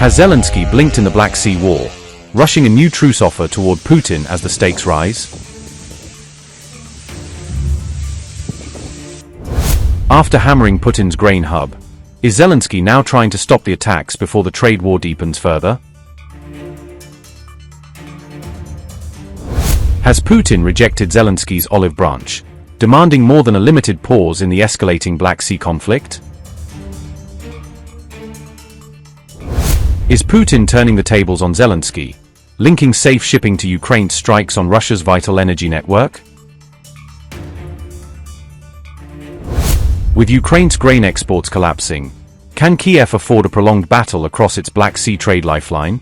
Has Zelensky blinked in the Black Sea war, rushing a new truce offer toward Putin as the stakes rise? After hammering Putin's grain hub, is Zelensky now trying to stop the attacks before the trade war deepens further? Has Putin rejected Zelensky's olive branch, demanding more than a limited pause in the escalating Black Sea conflict? Is Putin turning the tables on Zelensky, linking safe shipping to Ukraine's strikes on Russia's vital energy network? With Ukraine's grain exports collapsing, can Kyiv afford a prolonged battle across its Black Sea trade lifeline?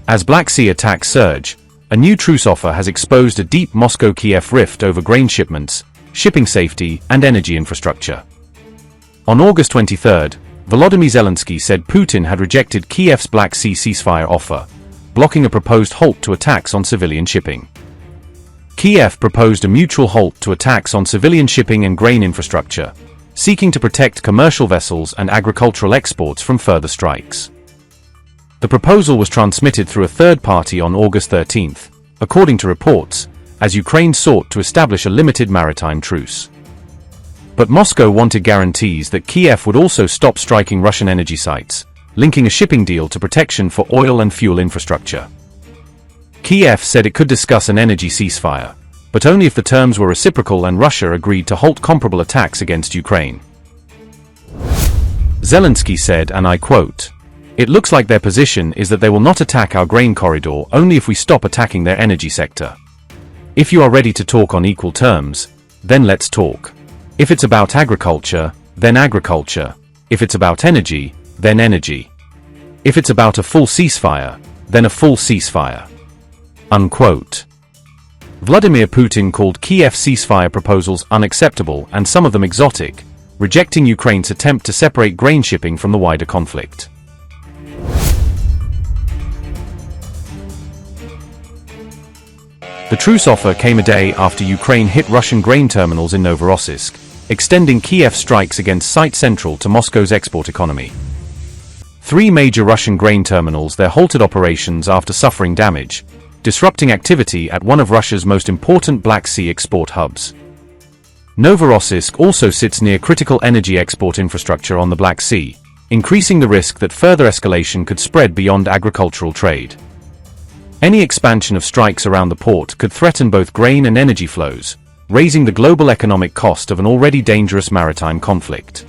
As Black Sea attacks surge, a new truce offer has exposed a deep Moscow-Kyiv rift over grain shipments, shipping safety, and energy infrastructure. On August 23, Volodymyr Zelensky said Putin had rejected Kyiv's Black Sea ceasefire offer, blocking a proposed halt to attacks on civilian shipping. Kyiv proposed a mutual halt to attacks on civilian shipping and grain infrastructure, seeking to protect commercial vessels and agricultural exports from further strikes. The proposal was transmitted through a third party on August 13, according to reports, as Ukraine sought to establish a limited maritime truce. But Moscow wanted guarantees that Kyiv would also stop striking Russian energy sites, linking a shipping deal to protection for oil and fuel infrastructure. Kyiv said it could discuss an energy ceasefire, but only if the terms were reciprocal and Russia agreed to halt comparable attacks against Ukraine. Zelensky said, and I quote, "It looks like their position is that they will not attack our grain corridor only if we stop attacking their energy sector. If you are ready to talk on equal terms, then let's talk. If it's about agriculture, then agriculture. If it's about energy, then energy. If it's about a full ceasefire, then a full ceasefire." Unquote. Vladimir Putin called Kyiv ceasefire proposals unacceptable and some of them exotic, rejecting Ukraine's attempt to separate grain shipping from the wider conflict. The truce offer came a day after Ukraine hit Russian grain terminals in Novorossiysk, extending Kyiv strikes against sites central to Moscow's export economy. 3 major Russian grain terminals there halted operations after suffering damage, disrupting activity at one of Russia's most important Black Sea export hubs. Novorossiysk also sits near critical energy export infrastructure on the Black Sea, increasing the risk that further escalation could spread beyond agricultural trade. Any expansion of strikes around the port could threaten both grain and energy flows, raising the global economic cost of an already dangerous maritime conflict.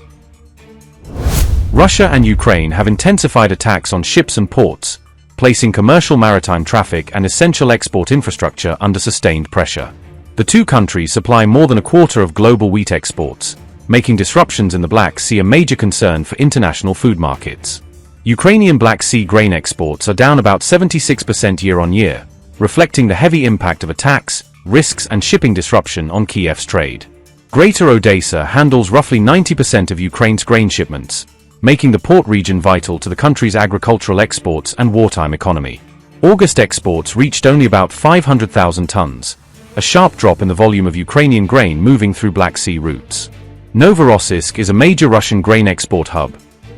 Russia and Ukraine have intensified attacks on ships and ports, placing commercial maritime traffic and essential export infrastructure under sustained pressure. The two countries supply more than a quarter of global wheat exports, making disruptions in the Black Sea a major concern for international food markets. Ukrainian Black Sea grain exports are down about 76% year-on-year, reflecting the heavy impact of attacks, risks and shipping disruption on Kyiv's trade. Greater Odessa handles roughly 90% of Ukraine's grain shipments, making the port region vital to the country's agricultural exports and wartime economy. August exports reached only about 500,000 tons, a sharp drop in the volume of Ukrainian grain moving through Black Sea routes. Novorossiysk is a major Russian grain export hub,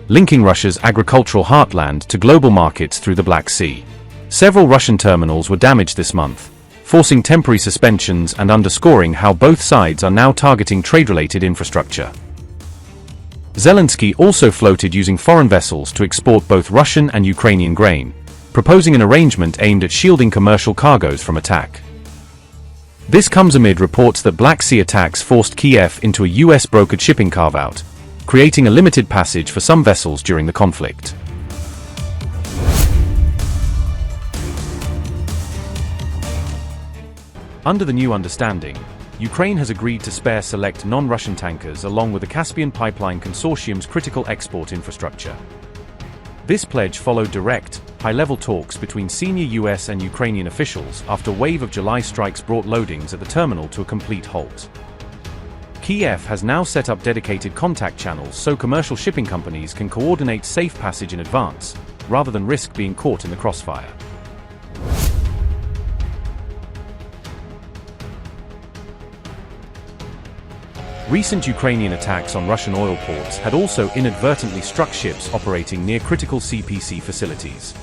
linking Russia's agricultural heartland to global markets through the Black Sea. Several Russian terminals were damaged this month, forcing temporary suspensions and underscoring how both sides are now targeting trade-related infrastructure. Zelensky also floated using foreign vessels to export both Russian and Ukrainian grain, proposing an arrangement aimed at shielding commercial cargoes from attack. This comes amid reports that Black Sea attacks forced Kyiv into a US-brokered shipping carve-out, creating a limited passage for some vessels during the conflict. Under the new understanding, Ukraine has agreed to spare select non-Russian tankers along with the Caspian Pipeline Consortium's critical export infrastructure. This pledge followed direct, high-level talks between senior US and Ukrainian officials after a wave of July strikes brought loadings at the terminal to a complete halt. Kyiv has now set up dedicated contact channels so commercial shipping companies can coordinate safe passage in advance, rather than risk being caught in the crossfire. Recent Ukrainian attacks on Russian oil ports had also inadvertently struck ships operating near critical CPC facilities.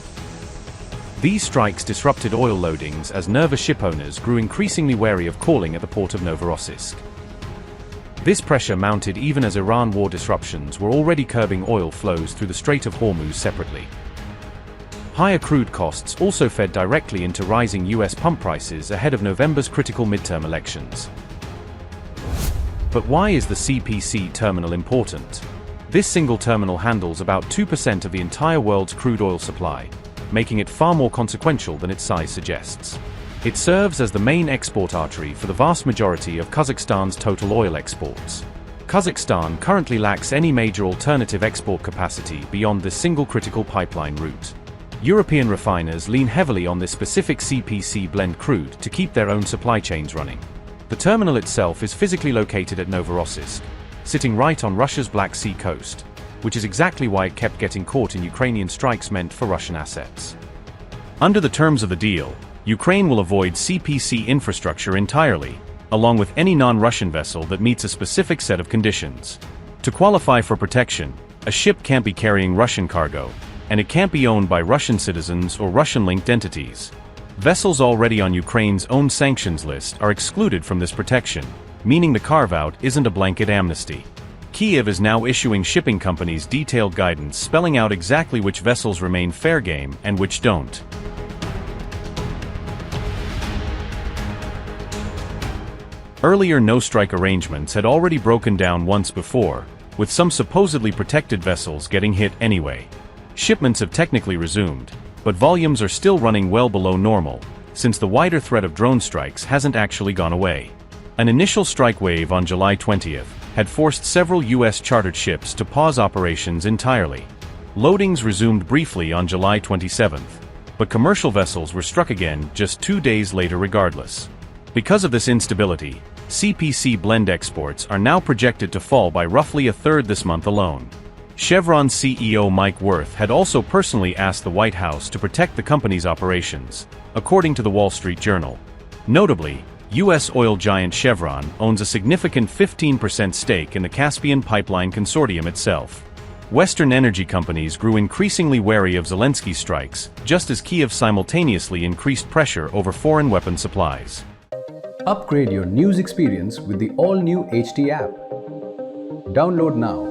These strikes disrupted oil loadings as nervous shipowners grew increasingly wary of calling at the port of Novorossiysk. This pressure mounted even as Iran war disruptions were already curbing oil flows through the Strait of Hormuz separately. Higher crude costs also fed directly into rising US pump prices ahead of November's critical midterm elections. But why is the CPC terminal important? This single terminal handles about 2% of the entire world's crude oil supply, making it far more consequential than its size suggests. It serves as the main export artery for the vast majority of Kazakhstan's total oil exports. Kazakhstan currently lacks any major alternative export capacity beyond this single critical pipeline route. European refiners lean heavily on this specific CPC blend crude to keep their own supply chains running. The terminal itself is physically located at Novorossiysk, sitting right on Russia's Black Sea coast, which is exactly why it kept getting caught in Ukrainian strikes meant for Russian assets. Under the terms of the deal, Ukraine will avoid CPC infrastructure entirely, along with any non-Russian vessel that meets a specific set of conditions. To qualify for protection, a ship can't be carrying Russian cargo, and it can't be owned by Russian citizens or Russian-linked entities. Vessels already on Ukraine's own sanctions list are excluded from this protection, meaning the carve-out isn't a blanket amnesty. Kyiv is now issuing shipping companies detailed guidance spelling out exactly which vessels remain fair game and which don't. Earlier no-strike arrangements had already broken down once before, with some supposedly protected vessels getting hit anyway. Shipments have technically resumed, but volumes are still running well below normal, since the wider threat of drone strikes hasn't actually gone away. An initial strike wave on July 20th had forced several US chartered ships to pause operations entirely. Loadings resumed briefly on July 27th, but commercial vessels were struck again just 2 days later regardless. Because of this instability, CPC blend exports are now projected to fall by roughly a third this month alone. Chevron CEO Mike Wirth had also personally asked the White House to protect the company's operations, according to the Wall Street Journal. Notably, U.S. oil giant Chevron owns a significant 15% stake in the Caspian Pipeline Consortium itself. Western energy companies grew increasingly wary of Zelensky's strikes, just as Kyiv simultaneously increased pressure over foreign weapon supplies. Upgrade your news experience with the all-new HT app. Download now.